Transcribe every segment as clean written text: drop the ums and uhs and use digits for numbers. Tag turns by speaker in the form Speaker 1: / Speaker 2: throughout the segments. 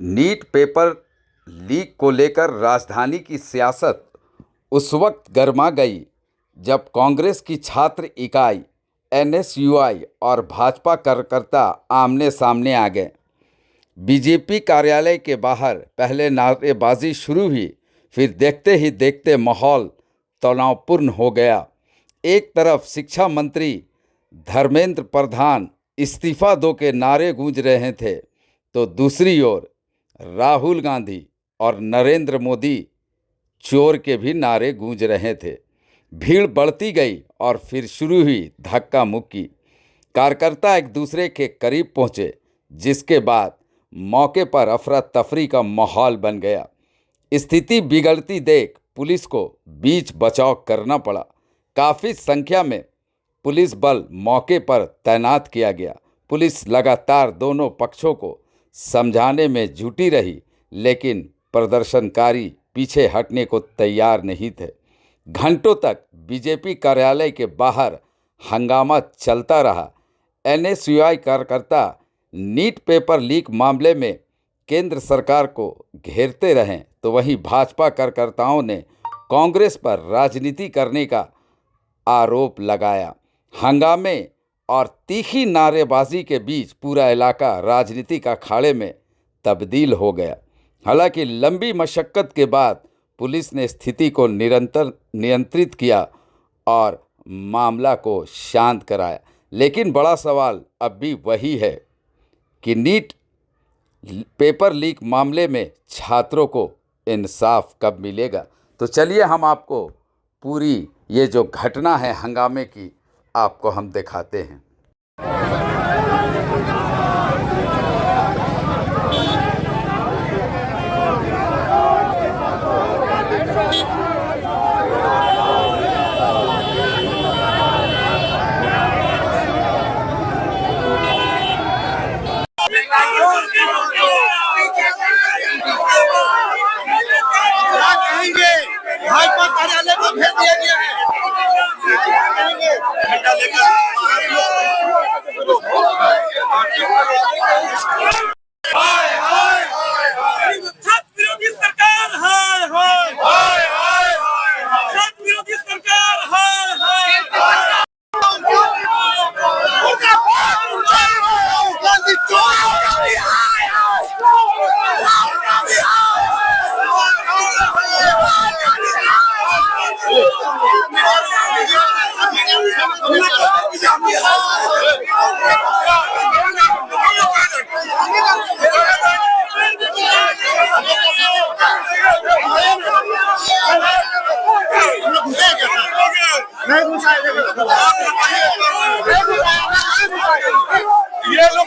Speaker 1: NEET paper leak को लेकर राजधानी की सियासत उस वक्त गर्मा गई जब कांग्रेस की छात्र इकाई एनएसयूआई और भाजपा कार्यकर्ता आमने सामने आ गए। बीजेपी कार्यालय के बाहर पहले नारेबाजी शुरू हुई, फिर देखते ही देखते माहौल तनावपूर्ण हो गया। एक तरफ शिक्षा मंत्री धर्मेंद्र प्रधान इस्तीफा दो के नारे गूंज रहे थे, तो दूसरी ओर राहुल गांधी और नरेंद्र मोदी चोर के भी नारे गूंज रहे थे। भीड़ बढ़ती गई और फिर शुरू हुई धक्का मुक्की। कार्यकर्ता एक दूसरे के करीब पहुंचे, जिसके बाद मौके पर अफरा तफरी का माहौल बन गया। स्थिति बिगड़ती देख पुलिस को बीच बचाव करना पड़ा। काफ़ी संख्या में पुलिस बल मौके पर तैनात किया गया। पुलिस लगातार दोनों पक्षों को समझाने में जुटी रही, लेकिन प्रदर्शनकारी पीछे हटने को तैयार नहीं थे। घंटों तक बीजेपी कार्यालय के बाहर हंगामा चलता रहा। एनएसयूआई कार्यकर्ता नीट पेपर लीक मामले में केंद्र सरकार को घेरते रहें, तो वहीं भाजपा कार्यकर्ताओं ने कांग्रेस पर राजनीति करने का आरोप लगाया। हंगामे और तीखी नारेबाजी के बीच पूरा इलाका राजनीतिक अखाड़े में तब्दील हो गया। हालांकि लंबी मशक्कत के बाद पुलिस ने स्थिति को नियंत्रित किया और मामला को शांत कराया। लेकिन बड़ा सवाल अब भी वही है कि नीट पेपर लीक मामले में छात्रों को इंसाफ कब मिलेगा। तो चलिए हम आपको पूरी ये जो घटना है हंगामे की, आपको हम दिखाते हैं।
Speaker 2: भाजपा कार्यालय को भेज दिया गया है। छात्र विरोधी सरकार हाय हाय हाय हाय हाय, छात्र विरोधी सरकार हाय हाय। ये लोग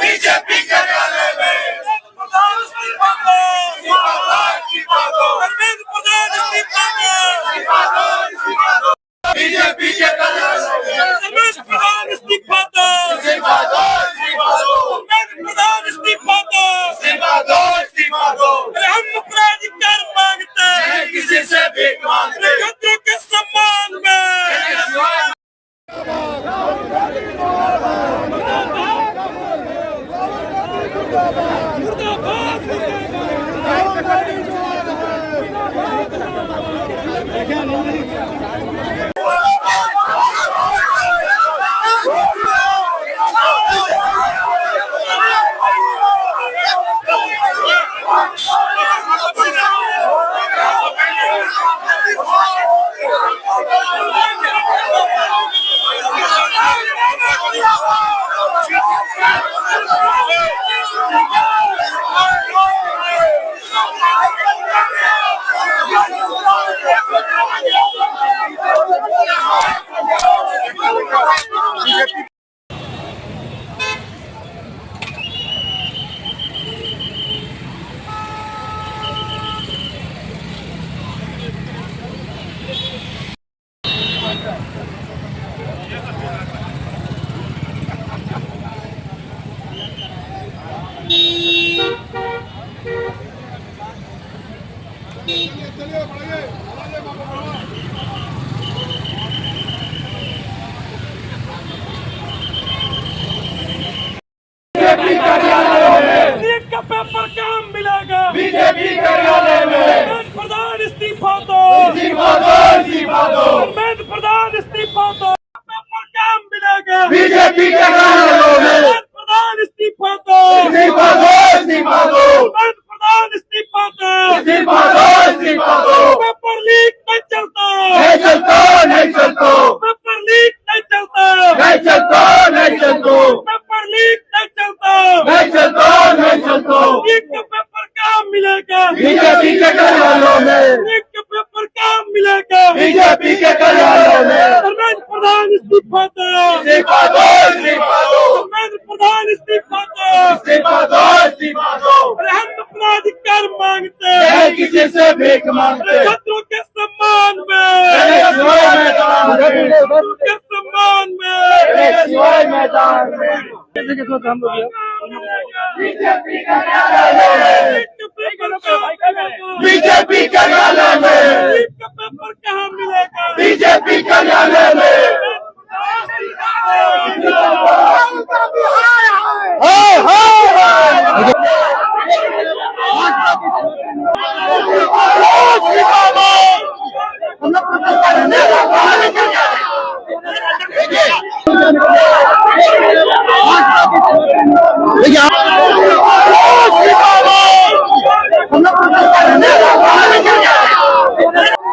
Speaker 2: बीजेपी कार्यालय में बीजेपी के हम अपराधिकार मांगते हैं, किसी से भीख मांगते हैं के सम्मान में। मुर्दाबाद नीट का पेपर काम मिलेगा बीजेपी कार्यालय में। प्रधान इस्तीफा दो, धर्मेंद्र प्रधान इस्तीफा दो। पेपर काम मिलेगा बीजेपी कार्यालय में। प्रधान इस्तीफा दो, धर्मेंद्र प्रधान इस्तीफा दो। पेपर लीक नहीं चलता, पेपर लीक नहीं चलता, पेपर लीक नहीं चलता। नीट का पेपर काम मिलेगा
Speaker 3: बीजेपी के कार्यालयों में,
Speaker 2: नीट का पेपर काम मिलेगा
Speaker 3: बीजेपी के कार्यालयों में।
Speaker 2: धर्मेंद्र प्रधान इस्तीफा दो,
Speaker 3: इस्तीफा दो, इस्तीफा दो,
Speaker 2: धर्मेंद्र प्रधान इस्तीफा दो।
Speaker 3: इस्तीफा दो, इस्तीफा दो।
Speaker 2: अरे हम अपना अधिकार मांगते
Speaker 3: है
Speaker 2: हैं,
Speaker 3: किसी से भीख मांगते,
Speaker 2: छात्रों के सम्मान में,
Speaker 3: शिवाय मैदान में,
Speaker 2: छात्रों के सम्मान में।
Speaker 3: शिवाय मैदान में।
Speaker 2: बीजेपी कार्यालय में नीट का पेपर कहाँ मिलेगा?
Speaker 3: बीजेपी कार्यालय में।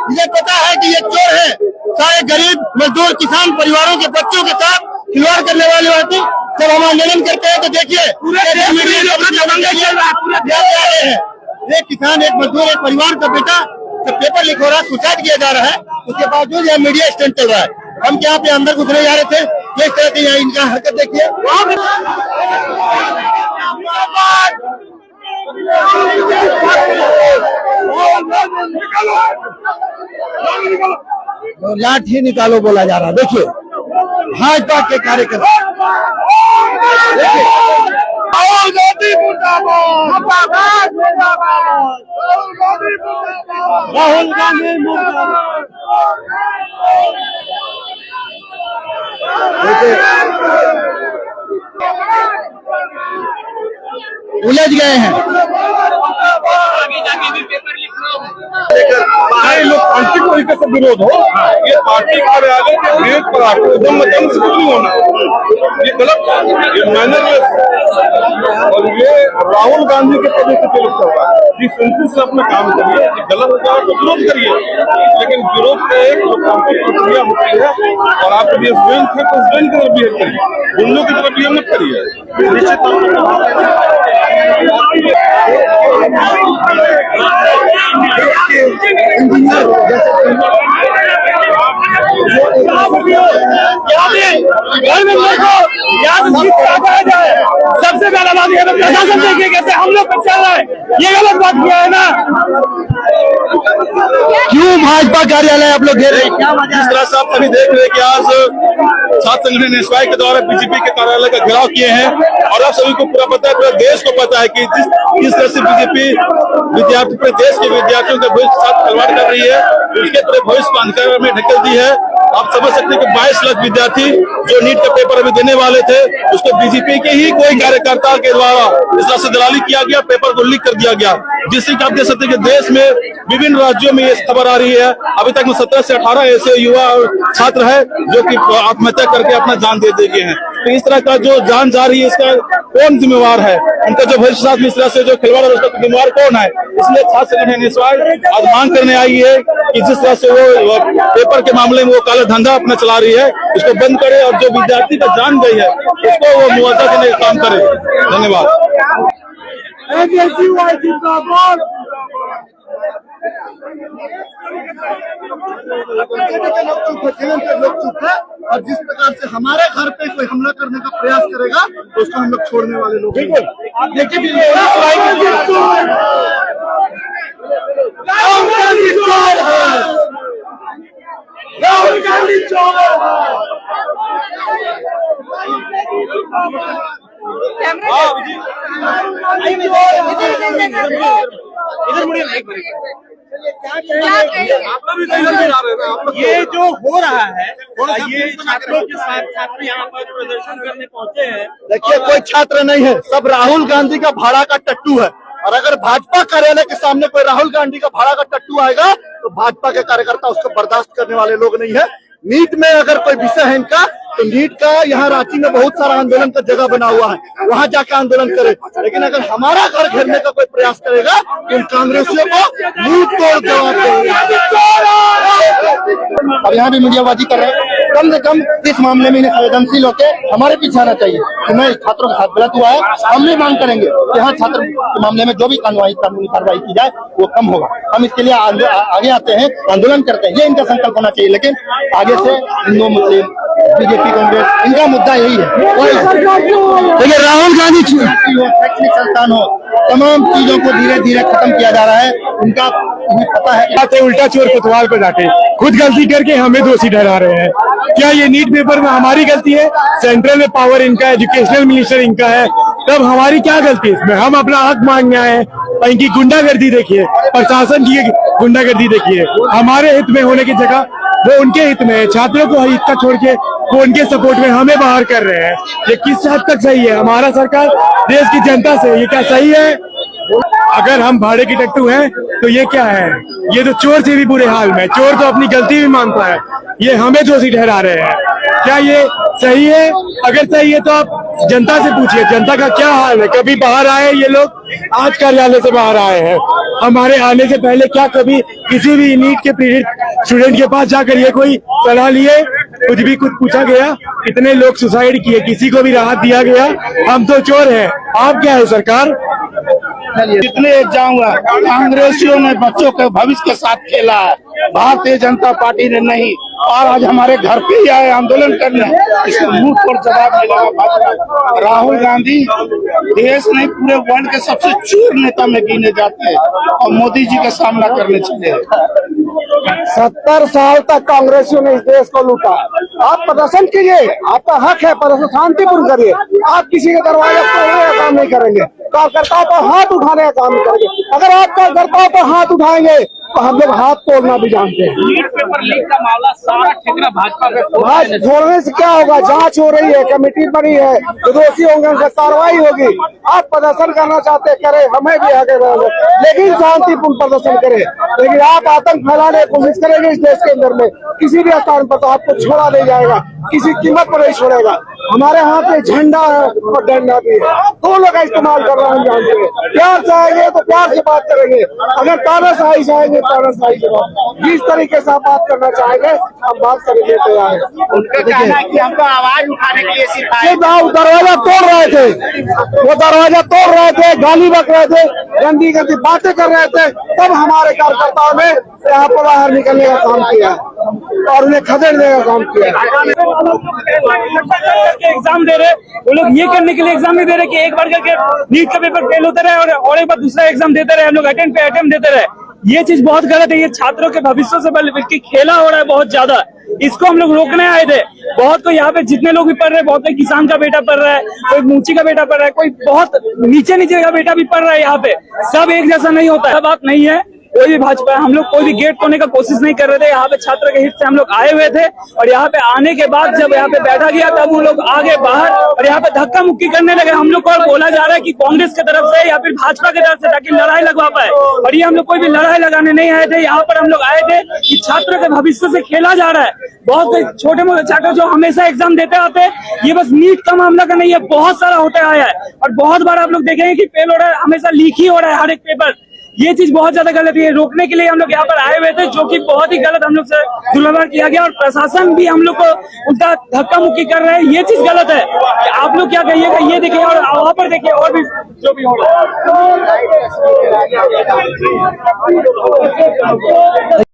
Speaker 3: मुझे पता है कि ये चोर है, सारे गरीब मजदूर किसान परिवारों के बच्चों के साथ खिलवाड़ करने वाले होते। जब हम आंदोलन करते हैं तो देखिए एक किसान, एक मजदूर, एक परिवार का बेटा जब पेपर लीक हो रहा है, सुसाइड किया जा रहा है, उसके बावजूद यह मीडिया स्टैंड चल रहा है। हम क्या पे अंदर घुसने जा रहे थे, किस तरह की यहाँ इनका हरकत देखिए। लाठी निकालो बोला जा रहा है। देखिए भाजपा के कार्यकर्ता, देखिए राहुल गांधी मुर्दाबाद, राहुल गांधी मुर्दाबाद। उलझ गए हैं।
Speaker 4: चाहे लोकतांत्रिक तरीके से विरोध हो, ये पार्टी कार्यालय के गेट पर आकर एकदम से कुछ नहीं होना, ये गलत है, ये मैनरलेस है। और ये राहुल गांधी के तरीके से चल रहा है। जिस सेंसिस से अपना काम करिए, ये गलत होता है तो विरोध करिए, लेकिन विरोध का एक लोकतांत्रिक प्रक्रिया होती है और आप यदि स्टूडेंट है तो स्टूडेंट की तरफ बिहेव करिए, गुंडों की तरफ बिहेव मत करिए। निश्चित तौर पर
Speaker 2: सबसे पहला बात यह प्रशासन देखिए कैसे हम लोग पर चल रहा है, ये गलत बात किया है ना।
Speaker 3: क्यों भाजपा कार्यालय आप लोग घेर रहे हैं?
Speaker 4: जिस तरह से आप सभी देख रहे हैं कि आज छात्र संगठन एनएसयूआई के द्वारा बीजेपी के कार्यालय का घेराव किए हैं और आप सभी को पूरा पता है, पूरे देश को पता है कि जिस तरह से बीजेपी विद्यार्थी, पूरे देश के विद्यार्थियों के भविष्य के साथ खिलवाड़ कर रही है, उसके पूरे भविष्य को अंधकार में ढकेल दी है। आप समझ सकते हैं कि 22 लाख विद्यार्थी जो नीट का पेपर अभी देने वाले थे, उसको बीजेपी के ही कोई कार्यकर्ता के द्वारा इस तरह से दलाली किया गया, पेपर को लीक कर दिया गया, जिससे कि आप देख सकते हैं कि देश में विभिन्न राज्यों में ये खबर आ रही है। अभी तक में 17 से 18 ऐसे युवा और छात्र है जो कि आत्महत्या करके अपना जान दे दिए हैं। तो इस तरह का जो जान जा रही है, इसका कौन जिम्मेवार है? उनका जो भविष्य साथ में इस तरह से जो खिलवाड़ है, उसका जिम्मेवार कौन है? इसलिए छात्र संगठन एनएसयूआई आज मांग करने आई है कि जिस तरह से वो पेपर के मामले में वो काला धंधा अपना चला रही है, उसको बंद करे और जो विद्यार्थी का जान गई है उसको वो मुआवजा देने का काम करे। धन्यवाद।
Speaker 3: लोग चुप है और जिस प्रकार से हमारे घर पे कोई हमला करने का प्रयास करेगा तो उसको हम लोग छोड़ने वाले लोग हैं। आप देखिए राहुल गांधी चोर
Speaker 2: ये जो हो रहा है, ये छात्रों के साथ छात्र यहाँ पर प्रदर्शन करने पहुंचे हैं।
Speaker 3: देखिए, कोई छात्र नहीं है, सब राहुल गांधी का भाड़ा का टट्टू है। और अगर भाजपा कार्यालय के सामने कोई राहुल गांधी का भाड़ा का टट्टू आएगा तो भाजपा के कार्यकर्ता उसको बर्दाश्त करने वाले लोग नहीं है। नीट में अगर कोई विषय है इनका, तो नीट का यहाँ रांची में बहुत सारा आंदोलन का जगह बना हुआ है, वहाँ जाकर आंदोलन करे। लेकिन अगर हमारा घर घेरने का कोई प्रयास करेगा तो इन कांग्रेसियों को मुंह तोड़ जवाब देंगे। और यहाँ भी मीडियाबाजी कर रहे हैं। कम से कम इस मामले में संवेदनशील होकर हमारे पीछे आना चाहिए कि नहीं, छात्रों के साथ गलत हुआ है। हम भी मांग करेंगे कि हाँ, छात्र के मामले में जो भी कानूनी कार्रवाई की जाए वो कम होगा। हम इसके लिए आगे आते हैं, आंदोलन करते हैं, ये इनका संकल्प होना चाहिए। लेकिन आगे से हिंदू मुस्लिम बीजेपी कांग्रेस इनका मुद्दा यही है। देखिए, राहुल गांधी शैक्षणिक संस्थान हो, तमाम चीजों को धीरे धीरे खत्म किया जा रहा है। उनका पता है
Speaker 5: उल्टा चोर कोतवाल पे जाके खुद गलती करके हमें दोषी ठहरा रहे हैं। क्या ये नीट पेपर में हमारी गलती है? सेंट्रल में पावर इनका है, एजुकेशनल मिनिस्टर इनका है, तब हमारी क्या गलती है इसमें? हम अपना हक मांगने आए हैं। इनकी गुंडागर्दी देखिए, प्रशासन की गुंडागर्दी देखिए। हमारे हित में होने की जगह वो उनके हित में है। छात्रों को हित का छोड़ के वो उनके सपोर्ट में हमें बाहर कर रहे हैं। ये किस हद तक सही है? हमारा सरकार देश की जनता से ये क्या सही है? अगर हम भाड़े की टट्टू हैं तो ये क्या है? ये तो चोर से भी बुरे हाल में। चोर तो अपनी गलती भी मानता है, ये हमें दोषी ठहरा रहे हैं। क्या ये सही है? अगर सही है तो आप जनता से पूछिए, जनता का क्या हाल है? कभी बाहर आए ये लोग? आज कार्यालय से बाहर आए हैं। हमारे आने से पहले क्या कभी किसी भी नीट के पीड़ित स्टूडेंट के पास जाकर ये कोई सलाह लिए? कुछ भी कुछ पूछा गया? कितने लोग सुसाइड किए? किसी को भी राहत दिया गया? हम तो चोर हैं, आप क्या है सरकार?
Speaker 3: कितने एग्जाम हुआ, कांग्रेसियों ने बच्चों के भविष्य के साथ खेला है, भारतीय जनता पार्टी ने नहीं। और आज हमारे घर पे ही आए आंदोलन करने, इसको मुंह तोड़ जवाब मिलेगा भाजपा। राहुल गांधी देश नहीं पूरे वर्ल्ड के सबसे चोर नेता में गिने जाते हैं और मोदी जी का सामना करने चाहिए।
Speaker 5: 70 साल तक कांग्रेसियों ने इस देश को लूटा। आप प्रदर्शन कीजिए, आपका हक है, प्रदर्शन शांतिपूर्ण करिए। आप किसी का दरवाजा तोड़ने का काम नहीं करेंगे, कार्यकर्ताओं पर हाथ उठाने का काम करेंगे। अगर आप कार्यकर्ताओं पर हाथ उठाएंगे तो हम लोग हाथ तोड़ना भी जानते हैं।
Speaker 2: नीट पेपर लीक का मामला सारा ठेकरा भाजपा पे
Speaker 5: छोड़ने से क्या होगा? जांच हो रही है, कमेटी बनी है, जो दोषी होंगे उनसे कार्रवाई होगी। आप प्रदर्शन करना चाहते करें, हमें भी आगे रहेंगे, लेकिन शांतिपूर्ण प्रदर्शन करें। लेकिन आप आतंक फैलाने की कोशिश करेंगे इस देश के अंदर में किसी भी स्थान पर, तो आपको छोड़ा नहीं जाएगा, किसी कीमत पर नहीं छोड़ेगा। हमारे यहाँ पे झंडा है और डंडा भी है, दोनों का इस्तेमाल कर रहे हैं, जानते हैं। प्यार से आएंगे तो प्यार से बात करेंगे, अगर तानाशाही से आएंगे तानाशाही से बात। जिस तरीके से आप बात करना चाहेंगे हम बात करने के तैयार हैं।
Speaker 3: उनका कहना है कि हमको आवाज उठाने के लिए सिखाया।
Speaker 5: दरवाजा तोड़ रहे थे, वो दरवाजा तोड़ रहे थे, गाली बक रहे थे, गंदी गंदी बातें कर रहे थे, तब हमारे कार्यकर्ताओं ने यहाँ पर बाहर निकलने का काम किया और उन्हें खदेड़ने का काम किया।
Speaker 2: एग्जाम दे रहे, वो लोग ये करने के लिए एग्जाम नहीं दे रहे कि एक बार करके नीट का पेपर फेल होते रहे और एक बार दूसरा एग्जाम देते रहे, हम लोग अटेम्प्ट पे अटेम्प्ट देते रहे। ये चीज बहुत गलत है। ये छात्रों के भविष्य से बल्कि खेला हो रहा है बहुत ज्यादा। इसको हम लोग रोकने आए थे। बहुत कोई यहाँ पे जितने लोग भी पढ़ रहे हैं, बहुत कोई किसान का बेटा पढ़ रहा है, कोई मूची का बेटा पढ़ रहा है, कोई बहुत नीचे नीचे का बेटा भी पढ़ रहा है। यहाँ पे सब एक जैसा नहीं होता है, बात नहीं है। कोई भी भाजपा, हम लोग कोई भी गेट तोड़ने का कोशिश नहीं कर रहे थे। यहाँ पे छात्र के हित से हम लोग आए हुए थे और यहाँ पे आने के बाद जब यहाँ पे बैठा गया तब वो लोग आगे बाहर और यहाँ पे धक्का मुक्की करने लगे। हम लोग को बोला जा रहा है कि कांग्रेस की तरफ से या फिर भाजपा की तरफ से, ताकि लड़ाई लगवा पाए। और ये हम लोग कोई भी लड़ाई लगाने नहीं आए थे। यहाँ पर हम लोग आए थे कि छात्र के भविष्य से खेला जा रहा है। बहुत छोटे मोटे छात्र जो हमेशा एग्जाम देते आते हैं, ये बस नीट का मामला का नहीं है, बहुत सारा होते आया है और बहुत बार आप लोग देखेंगे कि फेल हो रहा है, हमेशा लीक ही हो रहा है हर एक पेपर। ये चीज बहुत ज्यादा गलत है। रोकने के लिए हम लोग यहाँ पर आए हुए थे, जो कि बहुत ही गलत हम लोग से दुर्व्यवहार किया गया और प्रशासन भी हम लोग को उनका धक्का मुक्की कर रहे हैं। ये चीज गलत है। आप लोग क्या कहिएगा ये देखिए और वहाँ पर देखिए और भी जो भी हो रहा है।